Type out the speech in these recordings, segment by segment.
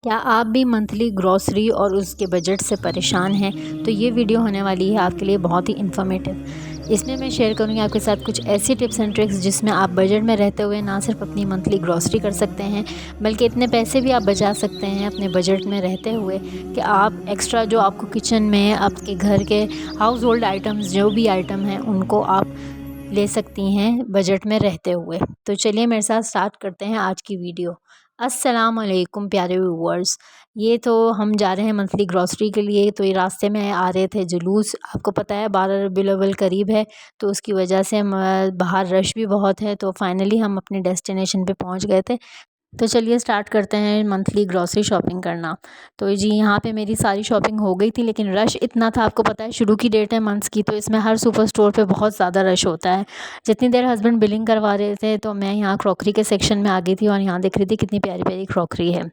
क्या आप भी मंथली ग्रॉसरी और उसके बजट से परेशान हैं? तो ये वीडियो होने वाली है आपके लिए बहुत ही इन्फॉर्मेटिव। इसमें मैं शेयर करूँगी आपके साथ कुछ ऐसी टिप्स एंड ट्रिक्स जिसमें आप बजट में रहते हुए ना सिर्फ अपनी मंथली ग्रॉसरी कर सकते हैं, बल्कि इतने पैसे भी आप बचा सकते हैं अपने बजट में रहते हुए कि आप एक्स्ट्रा जो आपको किचन में आपके घर के हाउस होल्ड आइटम्स जो भी आइटम हैं उनको आप ले सकती हैं बजट में रहते हुए। तो चलिए मेरे साथ स्टार्ट करते हैं आज की वीडियो। अस्सलाम वालेकुम प्यारे व्यूअर्स। ये तो हम जा रहे हैं मंथली ग्रॉसरी के लिए, तो ये रास्ते में आ रहे थे जुलूस। आपको पता है 12 रबीउल अव्वल करीब है, तो उसकी वजह से हम बाहर रश भी बहुत है, तो फाइनली हम अपने डेस्टिनेशन पे पहुंच गए थे। तो चलिए स्टार्ट करते हैं मंथली ग्रॉसरी शॉपिंग करना। तो जी यहाँ पे मेरी सारी शॉपिंग हो गई थी, लेकिन रश इतना था, आपको पता है शुरू की डेट है मंथ्स की, तो इसमें हर सुपर स्टोर पे बहुत ज़्यादा रश होता है। जितनी देर हस्बैंड बिलिंग करवा रहे थे तो मैं यहाँ क्रॉकरी के सेक्शन में आ गई थी और यहाँ देख रही थी कितनी प्यारी प्यारी क्रॉकरी है।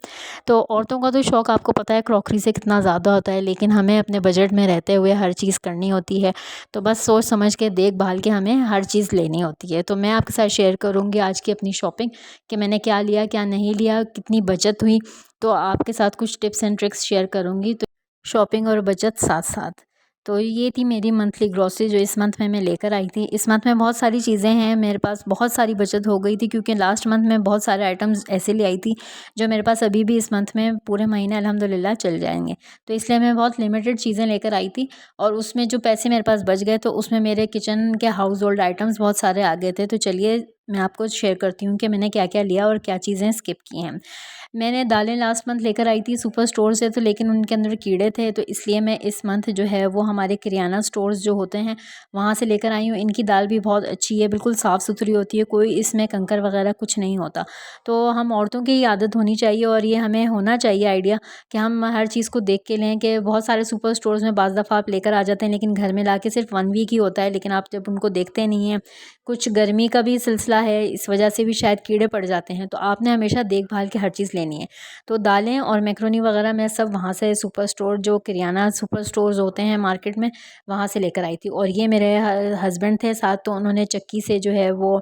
तो औरतों का तो शौक़ आपको पता है क्रॉकरी से कितना ज़्यादा होता है, लेकिन हमें अपने बजट में रहते हुए हर चीज़ करनी होती है। तो बस सोच समझ के देख भाल के हमें हर चीज़ लेनी होती है। तो मैं आपके साथ शेयर करूँगी आज की अपनी शॉपिंग कि मैंने क्या लिया क्या नहीं लिया, कितनी बचत हुई। तो आपके साथ कुछ टिप्स एंड ट्रिक्स शेयर करूँगी, तो शॉपिंग और बचत साथ साथ। तो ये थी मेरी मंथली ग्रॉसरी जो इस मंथ में मैं लेकर आई थी। इस मंथ में बहुत सारी चीज़ें हैं, मेरे पास बहुत सारी बचत हो गई थी, क्योंकि लास्ट मंथ में बहुत सारे आइटम्स ऐसे ले आई थी जो मेरे पास अभी भी इस मंथ में पूरे महीने अल्हम्दुलिल्लाह चल जाएंगे। तो इसलिए मैं बहुत लिमिटेड चीज़ें लेकर आई थी, और उसमें जो पैसे मेरे पास बच गए तो उसमें मेरे किचन के हाउस होल्ड आइटम्स बहुत सारे आ गए थे। तो चलिए मैं आपको शेयर करती हूँ कि मैंने क्या क्या लिया और क्या चीज़ें स्किप की हैं। मैंने दालें लास्ट मंथ लेकर आई थी सुपर स्टोर से, तो लेकिन उनके अंदर कीड़े थे, तो इसलिए मैं इस मंथ जो है वो हमारे किराना स्टोर्स जो होते हैं वहाँ से लेकर आई हूँ। इनकी दाल भी बहुत अच्छी है, बिल्कुल साफ़ सुथरी होती है, कोई इसमें कंकर वगैरह कुछ नहीं होता। तो हम औरतों की आदत होनी चाहिए, और ये हमें होना चाहिए आइडिया कि हम हर चीज़ को देख के लें। कि बहुत सारे सुपर स्टोर्स में बाज़ दफ़ा आप लेकर आ जाते हैं, लेकिन घर में ला के सिर्फ 1 वीक ही होता है, लेकिन आप जब उनको देखते नहीं हैं, कुछ गर्मी का भी सिलसिला है, इस वजह से भी शायद कीड़े पड़ जाते हैं, तो आपने हमेशा देखभाल के हर चीज़ लेनी है। तो दालें और मैक्रोनी वगैरह मैं सब वहाँ से सुपर स्टोर जो किराना सुपर स्टोर्स होते हैं मार्केट में, वहाँ से लेकर आई थी। और ये मेरे हस्बैंड थे साथ, तो उन्होंने चक्की से जो है वो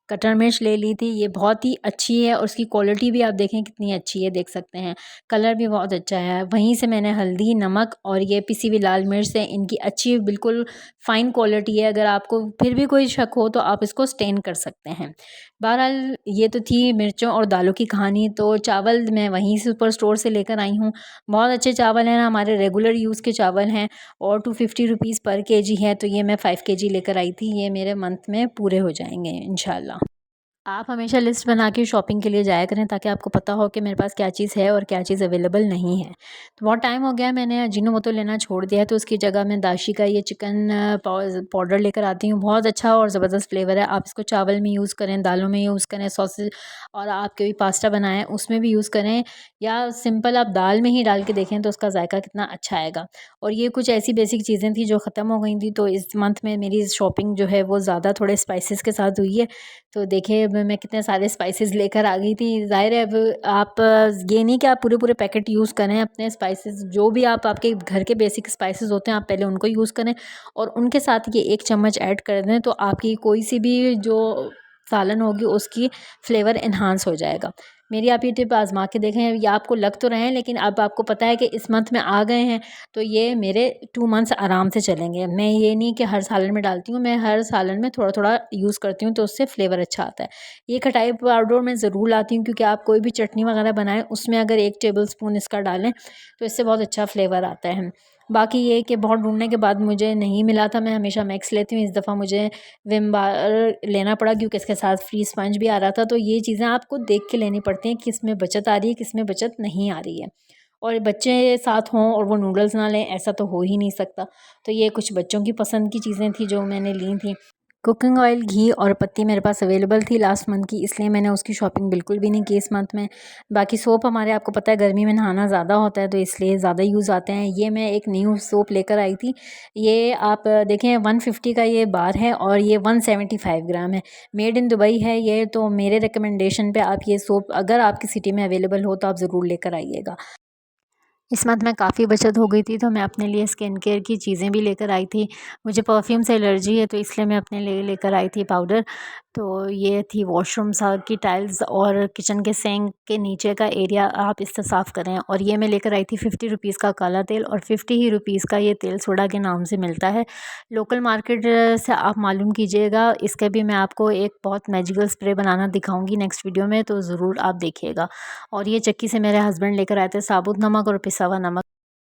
कटर मिर्च ले ली थी। ये बहुत ही अच्छी है और उसकी क्वालिटी भी आप देखें कितनी अच्छी है, देख सकते हैं कलर भी बहुत अच्छा है। वहीं से मैंने हल्दी, नमक और ये पिसी हुई लाल मिर्च से, इनकी अच्छी बिल्कुल फ़ाइन क्वालिटी है। अगर आपको फिर भी कोई शक हो तो आप इसको स्टेन कर सकते हैं। बहरहाल ये तो थी मिर्चों और दालों की कहानी। तो चावल मैं वहीं सुपर स्टोर से लेकर आई हूँ। बहुत अच्छे चावल हैं, हमारे रेगुलर यूज़ के चावल हैं, और 250 रुपीज़ पर केजी है। तो ये मैं 5 केजी लेकर आई थी, ये मेरे मंथ में पूरे हो जाएंगे इंशाल्लाह। आप हमेशा लिस्ट बना के शॉपिंग के लिए जाया करें, ताकि आपको पता हो कि मेरे पास क्या चीज़ है और क्या चीज़ अवेलेबल नहीं है। तो बहुत टाइम हो गया मैंने अजीनोमोटो लेना छोड़ दिया है, तो उसकी जगह मैं दाशी का ये चिकन पाउडर लेकर आती हूँ। बहुत अच्छा और ज़बरदस्त फ्लेवर है। आप इसको चावल में यूज़ करें, दालों में यूज़ करें, सॉसेज, और आप कभी पास्ता बनाएं उसमें भी यूज़ करें, या सिंपल आप दाल में ही डाल के देखें तो उसका जायका कितना अच्छा आएगा। और ये कुछ ऐसी बेसिक चीज़ें थी जो ख़त्म हो गई थी, तो इस मंथ में मेरी शॉपिंग जो है वो ज़्यादा थोड़े स्पाइसेस के साथ हुई है। तो देखिए अब मैं कितने सारे स्पाइसेस लेकर आ गई थी। ज़ाहिर है अब आप ये नहीं कि आप पूरे पैकेट यूज़ करें। अपने स्पाइसेस जो भी आप आपके घर के बेसिक स्पाइसेस होते हैं, आप पहले उनको यूज़ करें, और उनके साथ ये 1 चम्मच ऐड कर दें, तो आपकी कोई सी भी जो सालन होगी उसकी फ्लेवर एनहांस हो जाएगा। मेरी आप ये टिप आज़मा के देखें। ये आपको लग तो रहे हैं, लेकिन अब आपको पता है कि इस मंथ में आ गए हैं, तो ये मेरे 2 मंथ्स आराम से चलेंगे। मैं ये नहीं कि हर सालन में डालती हूँ, मैं हर सालन में थोड़ा-थोड़ा यूज़ करती हूँ, तो उससे फ्लेवर अच्छा आता है। ये खटाई पाउडर मैं ज़रूर लाती हूँ, क्योंकि आप कोई भी चटनी वगैरह बनाएँ उसमें अगर 1 टेबलस्पून इसका डालें तो इससे बहुत अच्छा फ्लेवर आता है। बाकी ये कि बहुत ढूँढने के बाद मुझे नहीं मिला था, मैं हमेशा मैक्स लेती हूँ। इस दफ़ा मुझे विम बार लेना पड़ा, क्योंकि इसके साथ फ्री स्पंज भी आ रहा था। तो ये चीज़ें आपको देख के लेनी पड़ती हैं, किस में बचत आ रही है, किस में बचत नहीं आ रही है। और बच्चे साथ हों और वो नूडल्स ना लें, ऐसा तो हो ही नहीं सकता। तो ये कुछ बच्चों की पसंद की चीज़ें थी जो मैंने ली थी। कुकिंग ऑयल, घी और पत्ती मेरे पास अवेलेबल थी लास्ट मंथ की, इसलिए मैंने उसकी शॉपिंग बिल्कुल भी नहीं की इस मंथ में। बाकी सोप हमारे, आपको पता है गर्मी में नहाना ज़्यादा होता है, तो इसलिए ज़्यादा यूज़ आते हैं। ये मैं एक न्यू सोप लेकर आई थी। ये आप देखें 150 का ये बार है, और ये 175 ग्राम है। मेड इन दुबई है ये। तो मेरे रिकमेंडेशन पे आप ये सोप अगर आपकी सिटी में अवेलेबल हो तो आप ज़रूर लेकर आइएगा। इस मंथ में काफ़ी बचत हो गई थी, तो मैं अपने लिए स्किन केयर की चीज़ें भी लेकर आई थी। मुझे परफ्यूम से एलर्जी है, तो इसलिए मैं अपने लिए लेकर आई थी पाउडर। तो ये थी वॉशरूम की टाइल्स और किचन के सिंक के नीचे का एरिया आप इससे साफ़ करें। और ये मैं लेकर आई थी 50 रुपीज़ का काला तेल और 50 ही रुपीज़ का ये तेल सोडा के नाम से मिलता है। लोकल मार्केट से आप मालूम कीजिएगा। इसका भी मैं आपको एक बहुत मैजिकल स्प्रे बनाना दिखाऊंगी नेक्स्ट वीडियो में, तो ज़रूर आप देखिएगा। और ये चक्की से मेरे हस्बैंड लेकर आए थे साबुत नमक और पिसा हुआ नमक।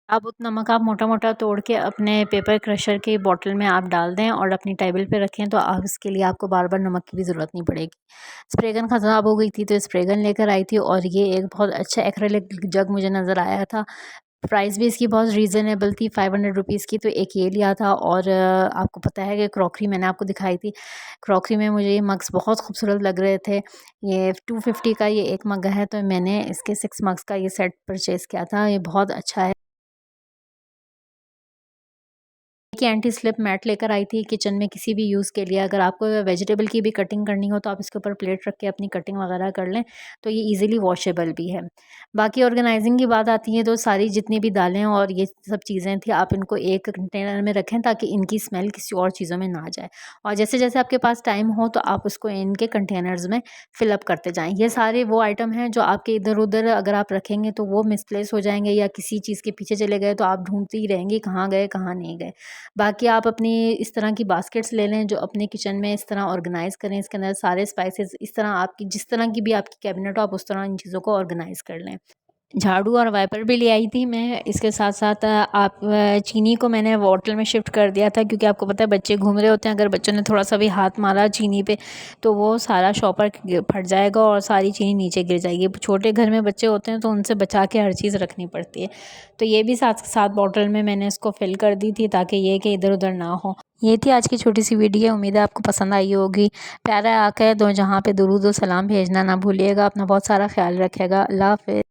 साबुत नमक आप मोटा मोटा तोड़ के अपने पेपर क्रशर की बोतल में आप डाल दें और अपनी टेबल पे रखें, तो आप इसके लिए आपको बार बार नमक की भी ज़रूरत नहीं पड़ेगी। स्प्रे गन ख़राब हो गई थी तो स्प्रे गन लेकर आई थी। और ये एक बहुत अच्छा एक्रेलिक जग मुझे नज़र आया था। प्राइस भी इसकी बहुत रीज़नेबल थी, 500 रुपीज़ की। तो एक ये लिया था। और आपको पता है कि क्रॉकरी मैंने आपको दिखाई थी। क्रॉकरी में मुझे ये मग्स बहुत खूबसूरत लग रहे थे। ये 250 का ये एक मग है, तो मैंने इसके 6 मग्स का ये सेट परचेज़ किया था। ये बहुत अच्छा है। कि एंटी स्लिप मैट लेकर आई थी किचन में किसी भी यूज़ के लिए। अगर आपको वेजिटेबल की भी कटिंग करनी हो तो आप इसके ऊपर प्लेट रख के अपनी कटिंग वगैरह कर लें, तो ये इजीली वॉशेबल भी है। बाकी ऑर्गेनाइजिंग की बात आती है तो सारी जितनी भी दालें और ये सब चीज़ें थी आप इनको एक कंटेनर में रखें ताकि इनकी स्मेल किसी और चीज़ों में ना जाए। और जैसे जैसे आपके पास टाइम हो तो आप उसको इनके कंटेनर्स में फिलअप करते जाएँ। ये सारे वो आइटम हैं जो आपके इधर उधर अगर आप रखेंगे तो वो मिसप्लेस हो जाएंगे, या किसी चीज़ के पीछे चले गए तो आप ढूंढती ही रहेंगी कहाँ गए कहाँ नहीं गए। बाकी आप अपनी इस तरह की बास्केट्स ले लें जो अपने किचन में इस तरह ऑर्गेनाइज़ करें। इसके अंदर सारे स्पाइसेस इस तरह आपकी जिस तरह की भी आपकी कैबिनेट हो आप उस तरह इन चीज़ों को ऑर्गेनाइज़ कर लें। झाड़ू और वाइपर भी ले आई थी मैं। इसके साथ साथ आप चीनी को मैंने बॉटल में शिफ्ट कर दिया था, क्योंकि आपको पता है बच्चे घूम रहे होते हैं। अगर बच्चों ने थोड़ा सा भी हाथ मारा चीनी पे तो वो सारा शॉपर फट जाएगा और सारी चीनी नीचे गिर जाएगी। छोटे घर में बच्चे होते हैं तो उनसे बचा के हर चीज़ रखनी पड़ती है। तो ये भी साथ साथ बॉटल में मैंने इसको फिल कर दी थी ताकि ये कि इधर उधर ना हो। ये थी आज की छोटी सी वीडियो। उम्मीद है आपको पसंद आई होगी। प्यारा आका है दो जहाँ पे दुरूद और सलाम भेजना ना भूलिएगा। अपना बहुत सारा ख्याल रखेगा। अल्लाह हाफ़िज़।